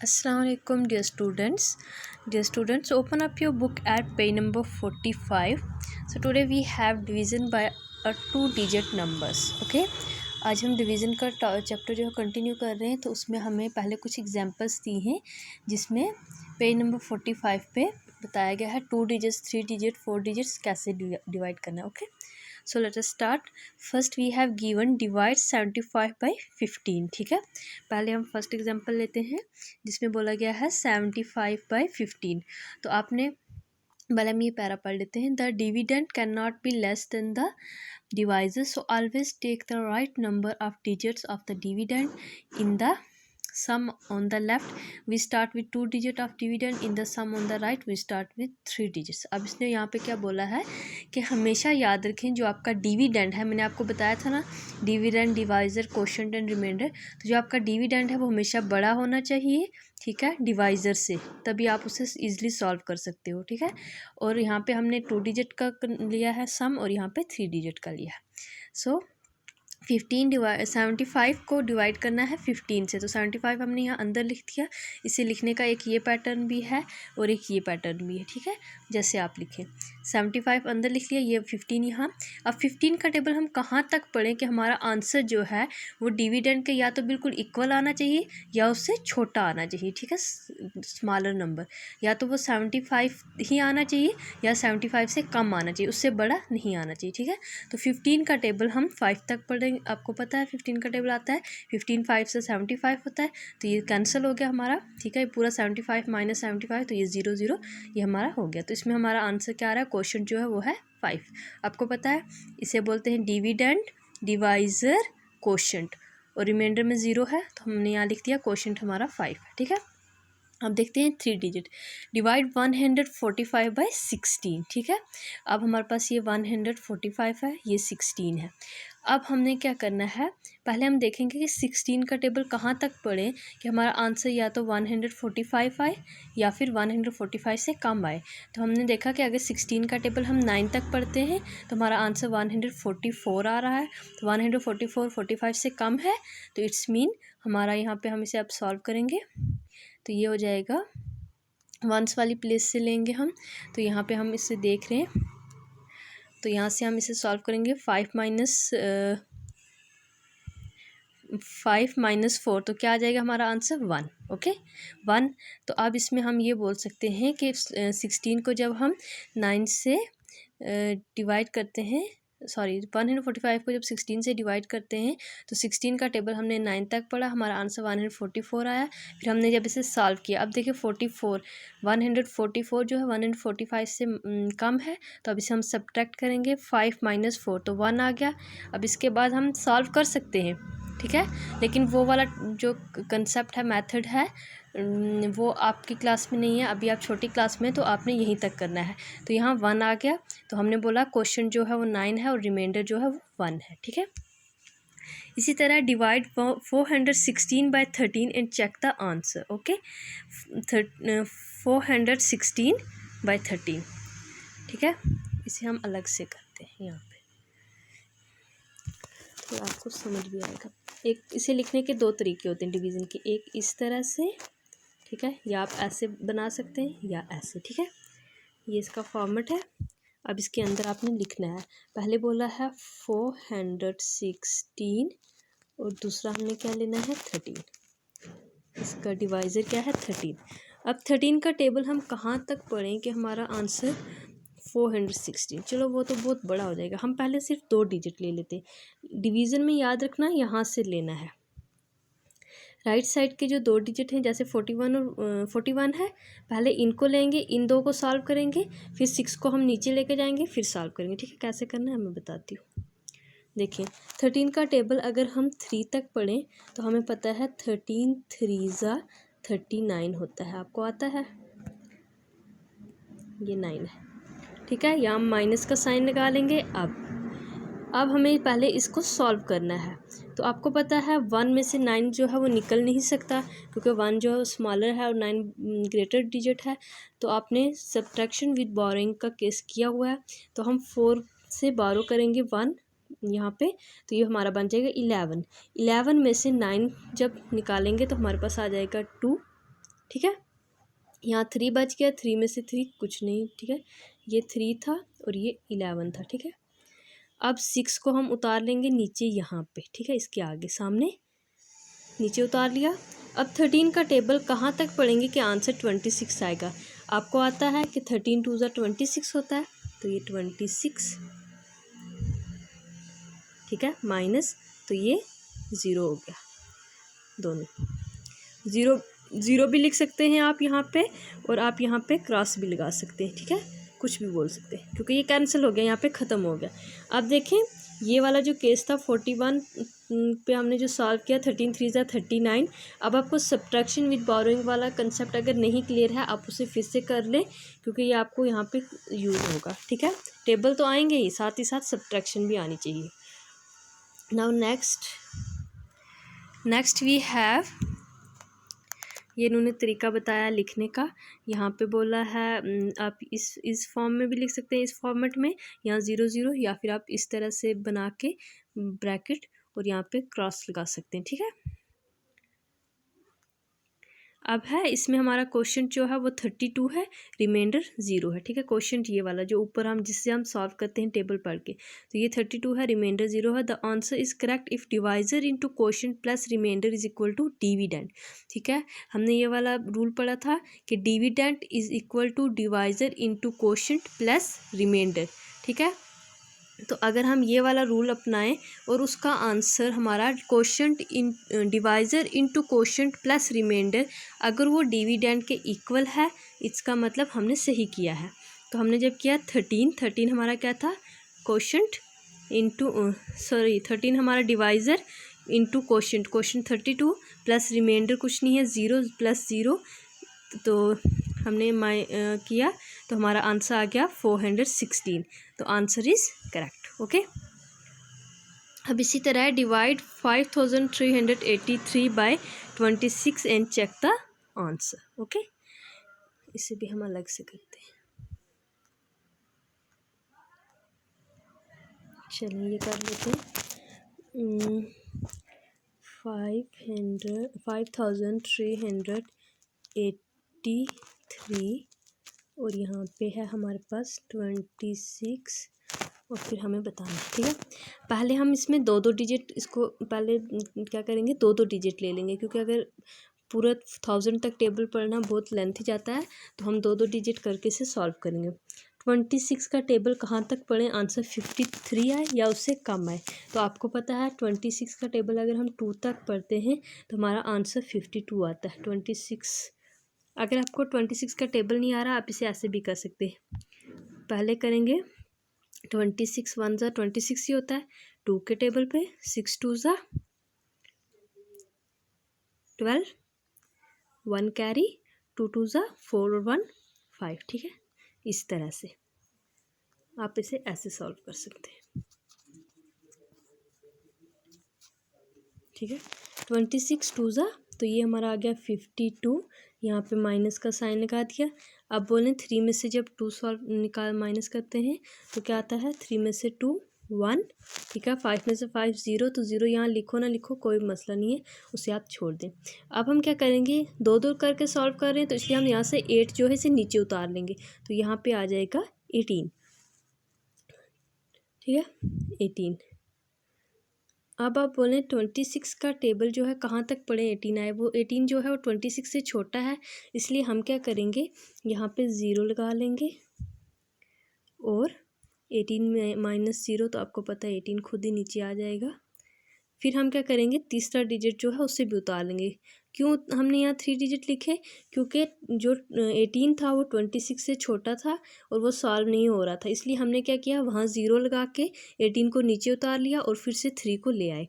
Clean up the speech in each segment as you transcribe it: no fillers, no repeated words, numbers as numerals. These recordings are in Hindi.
Assalamualaikum dear students, open up your book at page number 45. So today we have division by a 2-digit numbers. Okay, आज हम डिवीज़न का चैप्टर जो है कंटिन्यू कर रहे हैं। तो उसमें हमें पहले कुछ एग्जांपल्स दी हैं जिसमें पेज नंबर 45 पे बताया गया है 2 डिजिट्स, 3 डिजिट, 4 डिजिट्स कैसे डिवाइड करना है। Okay, so let us start. First we have given divide 75 by 15। ठीक है, पहले हम फर्स्ट एग्जांपल लेते हैं जिसमें बोला गया है 75 by 15। तो आपने पहले हम ये पैरा पढ़ लेते हैं। The dividend can not be less than the divisor, so always take the right number of digits of the dividend in the sum on the left we start with 2 digit of dividend, in the sum on the right we start with 3 digits। अब इसने यहाँ पे क्या बोला है कि हमेशा याद रखें जो आपका डिविडेंड है, मैंने आपको बताया था ना dividend, divisor, quotient and remainder. तो जो आपका डिविडेंड है वो हमेशा बड़ा होना चाहिए, ठीक है, डिवाइज़र से, तभी आप उसे ईजिली सॉल्व कर सकते हो। ठीक है, और यहाँ पे हमने 2 डिजिट का लिया है सम और यहाँ पे 3 डिजिट का लिया है। सो 75 को डिवाइड करना है 15 से। तो 75 हमने यहाँ अंदर लिख दिया। इसे लिखने का एक ये पैटर्न भी है और एक ये पैटर्न भी है। ठीक है, जैसे आप लिखें 75 अंदर लिख लिया, ये 15 यहाँ। अब 15 का टेबल हम कहाँ तक पढ़ें कि हमारा आंसर जो है वो डिविडेंड के या तो बिल्कुल इक्वल आना चाहिए या उससे छोटा आना चाहिए। ठीक है, स्मॉलर नंबर, या तो वो 75 ही आना चाहिए या 75 से कम आना चाहिए, उससे बड़ा नहीं आना चाहिए। ठीक है, तो 15 का टेबल हम 5 तक पढ़ेंगे। आपको पता है 15 का टेबल आता है 15 5 से 75 होता है, तो ये कैंसिल हो गया हमारा। ठीक है, पूरा 75 माइनस 75, तो ये 0 0 ये हमारा हो गया। तो इसमें हमारा आंसर क्या आ रहा है, क्वेश्चन जो है वो है 5। आपको पता है इसे बोलते हैं डिविडेंड, डिवाइज़र, क्वोशंट, और रिमाइंडर में 0 है तो हमने यहाँ लिख दिया क्वोशंट हमारा 5 है। ठीक है, अब देखते हैं 3 डिजिट। Divide 145 by 16। ठीक है, अब हमारे पास ये 145 है, ये 16 है। अब हमने क्या करना है, पहले हम देखेंगे कि 16 का टेबल कहाँ तक पढ़ें कि हमारा आंसर या तो 145 आए या फिर 145 से कम आए। तो हमने देखा कि अगर 16 का टेबल हम 9 तक पढ़ते हैं तो हमारा आंसर 144 आ रहा है। तो 144 45 से कम है, तो इट्स मीन हमारा यहाँ पे हम इसे अब सॉल्व करेंगे। तो ये हो जाएगा वंस वाली प्लेस से लेंगे हम। तो यहाँ पे हम इसे देख रहे हैं, तो यहाँ से हम इसे सॉल्व करेंगे। 5 माइनस 4, तो क्या आ जाएगा हमारा आंसर 1। ओके, 1। तो अब इसमें हम ये बोल सकते हैं कि 16 को जब हम 9 से डिवाइड करते हैं, सॉरी 145 को जब 16 से डिवाइड करते हैं तो 16 का टेबल हमने 9 तक पढ़ा, हमारा आंसर 144 आया। फिर हमने जब इसे सॉल्व किया, अब देखिए 144 जो है 145 से कम है, तो अब इसे हम सब्ट्रैक्ट करेंगे। 5 माइनस 4, तो 1 आ गया। अब इसके बाद हम सॉल्व कर सकते हैं, ठीक है, लेकिन वो वाला जो कंसेप्ट है, मेथड है, वो आपकी क्लास में नहीं है, अभी आप छोटी क्लास में, तो आपने यहीं तक करना है। तो यहाँ 1 आ गया, तो हमने बोला क्वेश्चन जो है वो 9 है और रिमाइंडर जो है वो 1 है। ठीक है, इसी तरह divide 416 by 13 and check the answer. Okay, 416 by 13। ठीक है, इसे हम अलग से करते हैं यहाँ पे, तो आपको समझ भी आएगा। एक इसे लिखने के 2 तरीके होते हैं डिवीज़न के, एक इस तरह से, ठीक है, या आप ऐसे बना सकते हैं या ऐसे। ठीक है, ये इसका फॉर्मेट है। अब इसके अंदर आपने लिखना है, पहले बोला है 416 और दूसरा हमने क्या लेना है 13। इसका डिवाइज़र क्या है 13। अब 13 का टेबल हम कहाँ तक पढ़ें कि हमारा आंसर 416, चलो वो तो बहुत बड़ा हो जाएगा, हम पहले सिर्फ 2 डिजिट ले लेते। डिवीज़न में याद रखना यहाँ से लेना है, राइट साइड के जो 2 डिजिट हैं, जैसे 41 और 41 है, पहले इनको लेंगे, इन 2 को सॉल्व करेंगे, फिर 6 को हम नीचे लेके जाएंगे, फिर सॉल्व करेंगे। ठीक है, कैसे करना है मैं बताती हूँ। देखिए 13 का टेबल अगर हम 3 तक पढ़ें तो हमें पता है 13 3 ज़ा 39 होता है, आपको आता है, ये 9 है। ठीक है, यहाँ माइनस का साइन लगा लेंगे। अब हमें पहले इसको सॉल्व करना है। तो आपको पता है 1 में से 9 जो है वो निकल नहीं सकता, क्योंकि 1 जो है स्मॉलर है और 9 ग्रेटर डिजिट है। तो आपने सब्ट्रैक्शन विद बोरोइंग का केस किया हुआ है, तो हम 4 से बोरो करेंगे 1 यहाँ पे, तो ये हमारा बन जाएगा 11। 11 में से 9 जब निकालेंगे तो हमारे पास आ जाएगा 2, ठीक है। यहाँ 3 बच गया, 3 में से 3 कुछ नहीं, ठीक है। ये 3 था और ये 11 था, ठीक है। अब 6 को हम उतार लेंगे नीचे यहाँ पे, ठीक है, इसके आगे सामने नीचे उतार लिया। अब 13 का टेबल कहाँ तक पढ़ेंगे कि आंसर 26 आएगा। आपको आता है कि 13 2 ज़ा 26 होता है, तो ये 26, ठीक है, माइनस, तो ये 0 हो गया। दोनों 0 0 भी लिख सकते हैं आप यहाँ पे, और आप यहाँ पे क्रॉस भी लगा सकते हैं, ठीक है, कुछ भी बोल सकते हैं, क्योंकि ये कैंसिल हो गया, यहाँ पे ख़त्म हो गया। अब देखें ये वाला जो केस था 41 पे हमने जो सॉल्व किया, 13 3 ज़ा 39। अब आपको सब्ट्रैक्शन विद बोरोइंग वाला कंसेप्ट अगर नहीं क्लियर है, आप उसे फिर से कर लें, क्योंकि ये आपको यहाँ पे यूज़ होगा, ठीक है। टेबल तो आएंगे ही साथ सब्ट्रैक्शन भी आनी चाहिए। नाउ नेक्स्ट वी हैव, ये इन्होंने तरीका बताया लिखने का। यहाँ पे बोला है आप इस फॉर्म में भी लिख सकते हैं, इस फॉर्मेट में, यहाँ 0 0, या फिर आप इस तरह से बना के ब्रैकेट और यहाँ पे क्रॉस लगा सकते हैं, ठीक है। अब है इसमें हमारा क्वेश्चन जो है वो 32 है, रिमाइंडर 0 है, ठीक है। क्वेश्चन ये वाला जो ऊपर हम जिससे हम सॉल्व करते हैं टेबल पढ़ के, तो ये 32 है, रिमाइंडर 0 है। The answer is correct if divisor into quotient plus remainder is equal to dividend, ठीक है। हमने ये वाला रूल पढ़ा था कि dividend is equal to divisor into quotient plus remainder, ठीक है। तो अगर हम ये वाला रूल अपनाएं और उसका आंसर हमारा quotient in divisor into quotient plus reminder अगर वो डिविडेंड के इक्वल है, इसका मतलब हमने सही किया है। तो हमने जब किया 13 हमारा क्या था, क्वोशंट इनटू 13 हमारा divisor into quotient 32 plus remainder कुछ नहीं है, 0 प्लस 0, तो हमने किया, तो हमारा आंसर आ गया 416। तो आंसर इज़ करेक्ट, ओके। अब इसी तरह divide 5383 by 26 and check the answer, okay. इसे भी हम अलग से करते हैं, चलिए ये कर लेते हैं। 5383 और यहाँ पे है हमारे पास 26 और फिर हमें बताना है, ठीक है। पहले हम इसमें 2 डिजिट, इसको पहले क्या करेंगे, 2 डिजिट ले लेंगे, क्योंकि अगर पूरा 1000 तक टेबल पढ़ना बहुत लेंथी जाता है, तो हम 2 डिजिट करके इसे सॉल्व करेंगे। 26 का टेबल कहाँ तक पढ़ें, आंसर 53 आए या उससे कम आए। तो आपको पता है 26 का टेबल अगर हम 2 तक पढ़ते हैं तो हमारा आंसर 52 आता है। 26, अगर आपको 26 का टेबल नहीं आ रहा, आप इसे ऐसे भी कर सकते हैं। पहले करेंगे 26 1 ज़ा 26 ही होता है 2 के टेबल पे, 6 2 ज़ा 12, 1 कैरी, 2 2 ज़ा 4 और 1 5, ठीक है। इस तरह से आप इसे ऐसे सॉल्व कर सकते हैं, ठीक है। 26 2 ज़ा, तो ये हमारा आ गया 52, यहाँ पे माइनस का साइन लगा दिया। अब बोलें 3 में से जब 2 सॉल्व माइनस करते हैं तो क्या आता है, 3 में से 2 1, ठीक है। 5 में से 5 0, तो 0 यहाँ लिखो ना लिखो कोई मसला नहीं है, उसे आप छोड़ दें। अब हम क्या करेंगे, 2 करके सॉल्व कर रहे हैं, तो इसलिए हम यहाँ से 8 जो है इसे नीचे उतार लेंगे, तो यहाँ पे आ जाएगा 18, ठीक है, 18। अब आप बोलें 26 का टेबल जो है कहाँ तक पढ़े 18 आए, वो 18 जो है वो 26 से छोटा है, इसलिए हम क्या करेंगे, यहाँ पे 0 लगा लेंगे और 18 में माइनस 0, तो आपको पता है 18 खुद ही नीचे आ जाएगा। फिर हम क्या करेंगे, तीसरा डिजिट जो है उससे भी उतार लेंगे। क्यों हमने यहाँ 3 डिजिट लिखे, क्योंकि जो 18 था वो 26 से छोटा था और वो सॉल्व नहीं हो रहा था, इसलिए हमने क्या किया, वहाँ 0 लगा के 18 को नीचे उतार लिया और फिर से 3 को ले आए,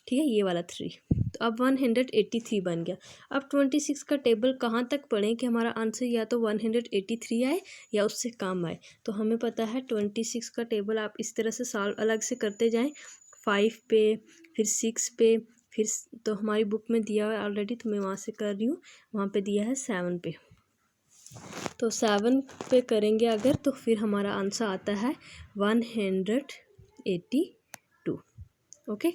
ठीक है, ये वाला 3। तो अब 183 बन गया। अब 26 का टेबल कहाँ तक पढ़ें कि हमारा आंसर या तो 183 आए या उससे कम आए। तो हमें पता है 26 का टेबल आप इस तरह से सॉल्व अलग से करते जाएँ, 5 पे, फिर 6 पे, फिर तो हमारी बुक में दिया हुआ है ऑलरेडी, तो मैं वहाँ से कर रही हूँ, वहाँ पे दिया है 7 पे, तो 7 पे करेंगे अगर, तो फिर हमारा आंसर आता है 182, ओके।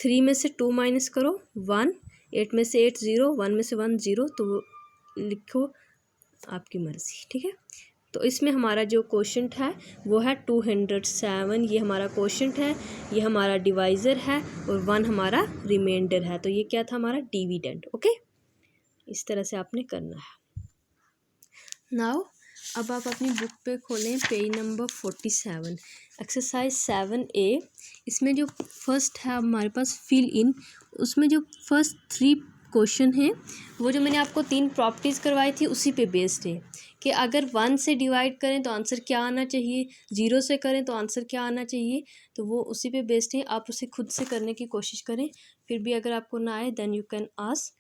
3 में से 2 माइनस करो 1, 8 में से 8 0, 1 में से 1 0, तो लिखो, आपकी मर्ज़ी, ठीक है। तो इसमें हमारा जो क्वोशंट है वो है 207, ये हमारा क्वोशंट है, ये हमारा डिवाइज़र है और 1 हमारा रिमाइंडर है। तो ये क्या था हमारा डिविडेंड। ओके, इस तरह से आपने करना है। नाउ अब आप अपनी बुक पे खोलें पेज नंबर 47, एक्सरसाइज 7A। इसमें जो फर्स्ट है हमारे पास फिल इन, उसमें जो फर्स्ट 3 क्वेश्चन हैं वो जो मैंने आपको 3 प्रॉपर्टीज़ करवाई थी उसी पे बेस्ड है कि अगर 1 से डिवाइड करें तो आंसर क्या आना चाहिए, 0 से करें तो आंसर क्या आना चाहिए, तो वो उसी पे बेस्ड है। आप उसे खुद से करने की कोशिश करें, फिर भी अगर आपको ना आए then you can ask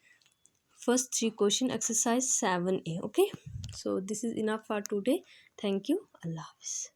first 3 question exercise 7A. Okay, so this is enough for today. Thank you. Allah Hafiz.